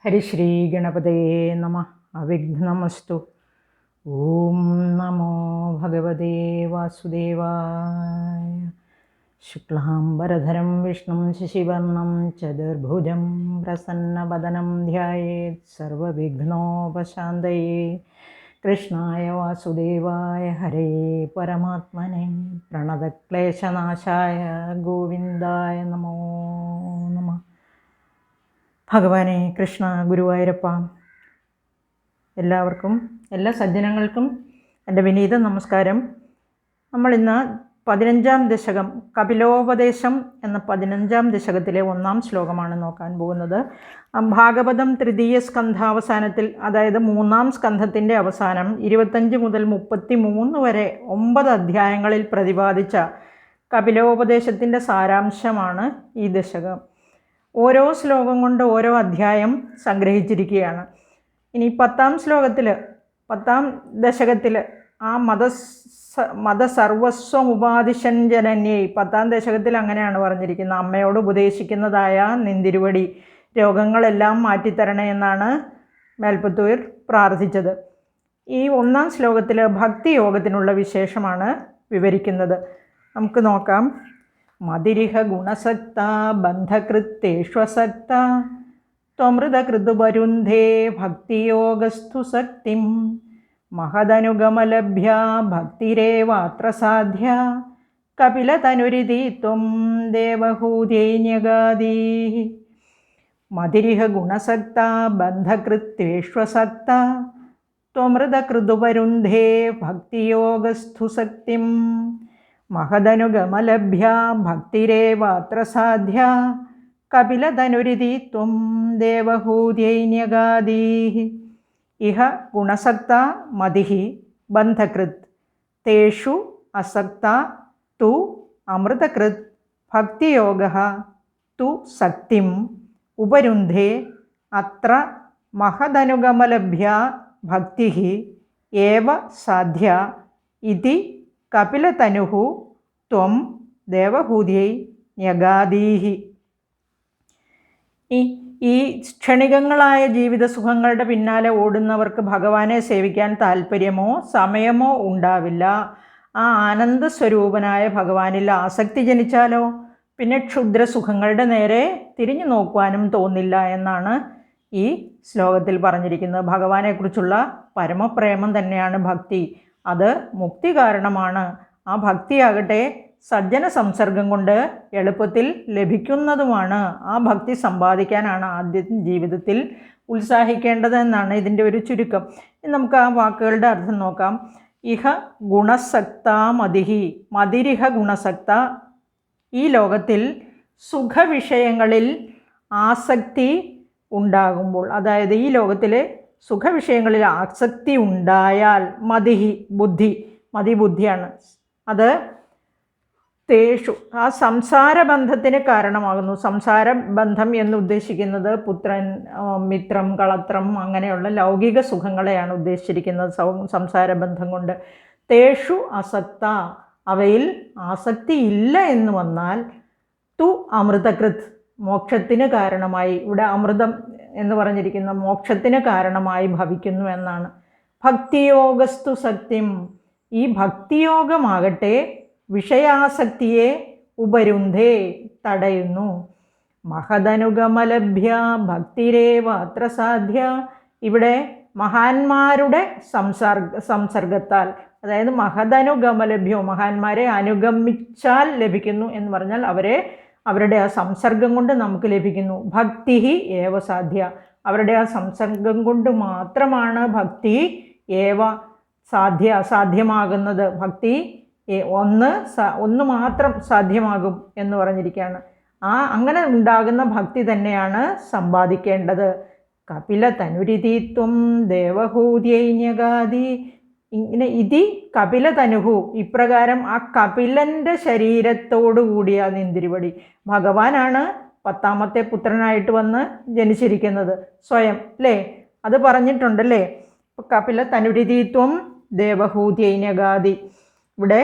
ഹരിശ്രീ ഗണപതയേ നമഃ. അവിഘ്നമസ്തു. ഓം നമോ ഭഗവതേ വാസുദേവായ. ശുക്ലാംബരധരം വിഷ്ണും ശശിവർണം ചതുർഭുജം പ്രസന്നവദനം ധ്യായേത് സർവവിഘ്നോപശാന്തയേ. കൃഷ്ണായ വാസുദേവായ ഹരേ പരമാത്മനെ പ്രണതക്ലേശനാശായ ഗോവിന്ദായ നമോ നമഃ. ഭഗവാനെ കൃഷ്ണ, ഗുരുവായൂരപ്പ, എല്ലാവർക്കും, എല്ലാ സജ്ജനങ്ങൾക്കും എൻ്റെ വിനീത നമസ്കാരം. നമ്മളിന്ന് 15-ാം ദശകം, കപിലോപദേശം എന്ന 15-ാം ദശകത്തിലെ 1-ാം ശ്ലോകമാണ് നോക്കാൻ പോകുന്നത്. ഭാഗവതം തൃതീയ സ്കന്ധാവസാനത്തിൽ, അതായത് 3-ാം സ്കന്ധത്തിൻ്റെ അവസാനം 25 മുതൽ 33 വരെ 9 അധ്യായങ്ങളിൽ പ്രതിപാദിച്ച കപിലോപദേശത്തിൻ്റെ സാരാംശമാണ് ഈ ദശകം. ഓരോ ശ്ലോകം കൊണ്ട് ഓരോ അധ്യായം സംഗ്രഹിച്ചിരിക്കുകയാണ്. ഇനി 10-ാം ശ്ലോകത്തിൽ, 10-ാം ദശകത്തിൽ ആ മതസർവസ്വമുപാദിശൻ ജനന്യേ, 10-ാം ദശകത്തിൽ അങ്ങനെയാണ് പറഞ്ഞിരിക്കുന്നത്. അമ്മയോട് ഉപദേശിക്കുന്നതായ നിന്തിരുവടി രോഗങ്ങളെല്ലാം മാറ്റിത്തരണേ എന്നാണ് മേൽപ്പത്തൂർ പ്രാർത്ഥിച്ചത്. ഈ 1-ാം ശ്ലോകത്തിൽ ഭക്തിയോഗത്തിനുള്ള വിശേഷമാണ് വിവരിക്കുന്നത്. നമുക്ക് നോക്കാം. മതിരിഹ ഗുണസക്ത ബന്ധകൃത്തേഷ്വസക്ത ത്വമൃതകൃതുപരുന്ധേ ഭക്തിയോഗസ്ഥു ശക്തിം മഹദനുഗമലഭ്യ ഭക്തിരേവാത്ര സാധ്യ കപിലതനുരിതി ത്വം ദേവഹൂതൈന്യഗാദീ. മതിരിഹ ഗുണസക്ത ബന്ധകൃത്തേഷ്വസക്ത ത്വമൃതകൃതുപരുന്ധേ ഭക്തിയോഗസ്ഥു ശക്തിം മഹദനുഗമലഭ്യ ഭക്തിരേവാത്ര സാധ്യ കപിലതനുരിതി ത്വം ദേവഹൂതൈന്യഗാദീ. ഇഹ ഗുണസക്ത മതിഹി ബന്ധകൃത് തേഷു അസക്ത തു അമൃതകൃത് ഭക്തിയോഗഃ തു ശക്തിം ഉപരുന്ധേ അത്ര മഹദനുഗമലഭ്യ ഭക്തിഃ ഏവ സാധ്യ ഇതി കപിലതനുഃ ത്വം ദേവഹൂതൈ ന്യഗാദീഹി. ഈ ക്ഷണികങ്ങളായ ജീവിത സുഖങ്ങളുടെ പിന്നാലെ ഓടുന്നവർക്ക് ഭഗവാനെ സേവിക്കാൻ താല്പര്യമോ സമയമോ ഉണ്ടാവില്ല. ആ ആനന്ദസ്വരൂപനായ ഭഗവാനിൽ ആസക്തി ജനിച്ചാലോ പിന്നെ ക്ഷുദ്രസുഖങ്ങളുടെ നേരെ തിരിഞ്ഞു നോക്കുവാനും തോന്നില്ല എന്നാണ് ഈ ശ്ലോകത്തിൽ പറഞ്ഞിരിക്കുന്നത്. ഭഗവാനെക്കുറിച്ചുള്ള പരമപ്രേമം തന്നെയാണ് ഭക്തി. അത് മുക്തി കാരണമാണ്. ആ ഭക്തിയാകട്ടെ സജ്ജന സംസർഗം കൊണ്ട് എളുപ്പത്തിൽ ലഭിക്കുന്നതുമാണ്. ആ ഭക്തി സമ്പാദിക്കാനാണ് ആദ്യം ജീവിതത്തിൽ ഉത്സാഹിക്കേണ്ടതെന്നാണ് ഇതിൻ്റെ ഒരു ചുരുക്കം. നമുക്ക് ആ വാക്കുകളുടെ അർത്ഥം നോക്കാം. ഇഹ ഗുണസക്ത മതിഹി, മതിരിഹ ഗുണസക്ത. ഈ ലോകത്തിൽ സുഖവിഷയങ്ങളിൽ ആസക്തി ഉണ്ടാകുമ്പോൾ, അതായത് ഈ ലോകത്തിൽ സുഖവിഷയങ്ങളിൽ ആസക്തി ഉണ്ടായാൽ, മതിഹി ബുദ്ധി, മതി ബുദ്ധിയാണ് അത്, തേഷു ആ സംസാരബന്ധത്തിന് കാരണമാകുന്നു. സംസാരബന്ധം എന്ന് ഉദ്ദേശിക്കുന്നത് പുത്രൻ, മിത്രം, കളത്രം അങ്ങനെയുള്ള ലൗകിക സുഖങ്ങളെയാണ് ഉദ്ദേശിച്ചിരിക്കുന്നത് സംസാരബന്ധം കൊണ്ട്. തേഷു അസക്ത, അവയിൽ ആസക്തി ഇല്ല എന്ന് വന്നാൽ തു അമൃതകൃത്, മോക്ഷത്തിന് കാരണമായി, ഇവിടെ അമൃതം എന്ന് പറഞ്ഞിരിക്കുന്ന മോക്ഷത്തിന് കാരണമായി ഭവിക്കുന്നു എന്നാണ്. ഭക്തിയോഗസ്തു സത്യം, ഈ ഭക്തിയോഗമാകട്ടെ വിഷയാസക്തിയെ ഉപരുന്ധേ, തടയുന്നു. മഹദനുഗമലഭ്യ ഭക്തിരേവ അത്ര സാധ്യ, ഇവിടെ മഹാന്മാരുടെ സംസർഗത്താൽ, അതായത് മഹദനുഗമലഭ്യോ, മഹാന്മാരെ അനുഗമിച്ചാൽ ലഭിക്കുന്നു എന്ന് പറഞ്ഞാൽ അവരുടെ ആ സംസർഗം കൊണ്ട് നമുക്ക് ലഭിക്കുന്നു. ഭക്തി ഏവ സാധ്യ, അവരുടെ ആ സംസർഗം കൊണ്ട് മാത്രമാണ് ഭക്തി ഏവ സാധ്യമാകുന്നത്. ഭക്തി ഒന്ന് മാത്രം സാധ്യമാകും എന്ന് പറഞ്ഞിരിക്കുകയാണ്. അങ്ങനെ ഉണ്ടാകുന്ന ഭക്തി തന്നെയാണ് സമ്പാദിക്കേണ്ടത്. കപില തനുരിതിത്വം ദേവഹൂതൈന്യഗാദി. ഇങ്ങനെ ഇതി കപില തനുഹു, ഇപ്രകാരം ആ കപിലൻ്റെ ശരീരത്തോടു കൂടിയ നിന്തിരുവടി, ഭഗവാനാണ് 10ാമത്തെ പുത്രനായിട്ട് വന്ന് ജനിച്ചിരിക്കുന്നത് സ്വയം, അല്ലേ? അത് പറഞ്ഞിട്ടുണ്ടല്ലേ. കപില തനുരിതിത്വം ദേവഹൂതൈന്യഗാദി. ഇവിടെ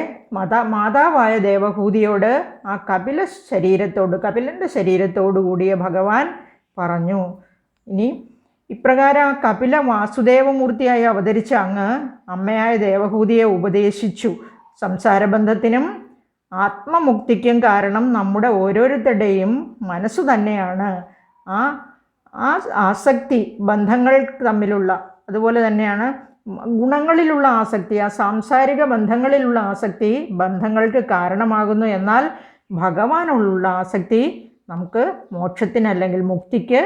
മാതാവായ ദേവഹൂതിയോട് ആ കപിലൻ്റെ ശരീരത്തോടു കൂടിയ ഭഗവാൻ പറഞ്ഞു. ഇനി ഇപ്രകാരം ആ കപില വാസുദേവമൂർത്തിയായി അവതരിച്ച അങ്ങ് അമ്മയായ ദേവഹൂതിയെ ഉപദേശിച്ചു. സംസാരബന്ധത്തിനും ആത്മമുക്തിക്കും കാരണം നമ്മുടെ ഓരോരുത്തരുടെയും മനസ്സു തന്നെയാണ്. ആ ആ ആസക്തി ബന്ധങ്ങൾ തമ്മിലുള്ള, അതുപോലെ തന്നെയാണ് ഗുണങ്ങളിലുള്ള ആസക്തി, ആ സാംസാരിക ബന്ധങ്ങളിലുള്ള ആസക്തി ബന്ധങ്ങൾക്ക് കാരണമാകുന്നു. എന്നാൽ ഭഗവാനുള്ള ആസക്തി നമുക്ക് മോക്ഷത്തിന് അല്ലെങ്കിൽ മുക്തിക്ക്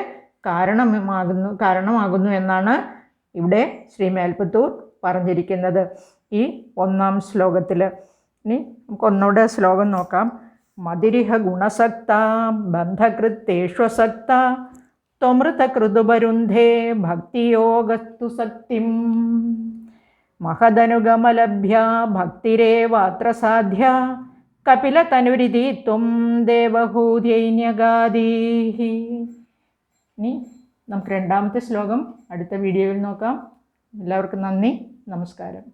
കാരണമാകുന്നു എന്നാണ് ഇവിടെ ശ്രീ മേൽപ്പത്തൂർ പറഞ്ഞിരിക്കുന്നത് ഈ 1-ാം ശ്ലോകത്തിൽ. ഇനി നമുക്ക് ഒന്നുകൂടെ ശ്ലോകം നോക്കാം. മതിരിഹ ഗുണസക്ത ബന്ധകൃത്തേഷ്വസക്ത ത്വമൃതകൃതുപരുന്ധേ ഭക്തിയോഗസ്തു സക്തിം മഹദനുഗമലഭ്യ ഭക്തിരേവാത്ര സാധ്യ കപിലതനുരിതി ത്വം ദേവഹൂത്യൈന്യഗാദീഹി. ഇനി നമുക്ക് 2-ാമത്തെ ശ്ലോകം അടുത്ത വീഡിയോയിൽ നോക്കാം. എല്ലാവർക്കും നന്ദി, നമസ്കാരം.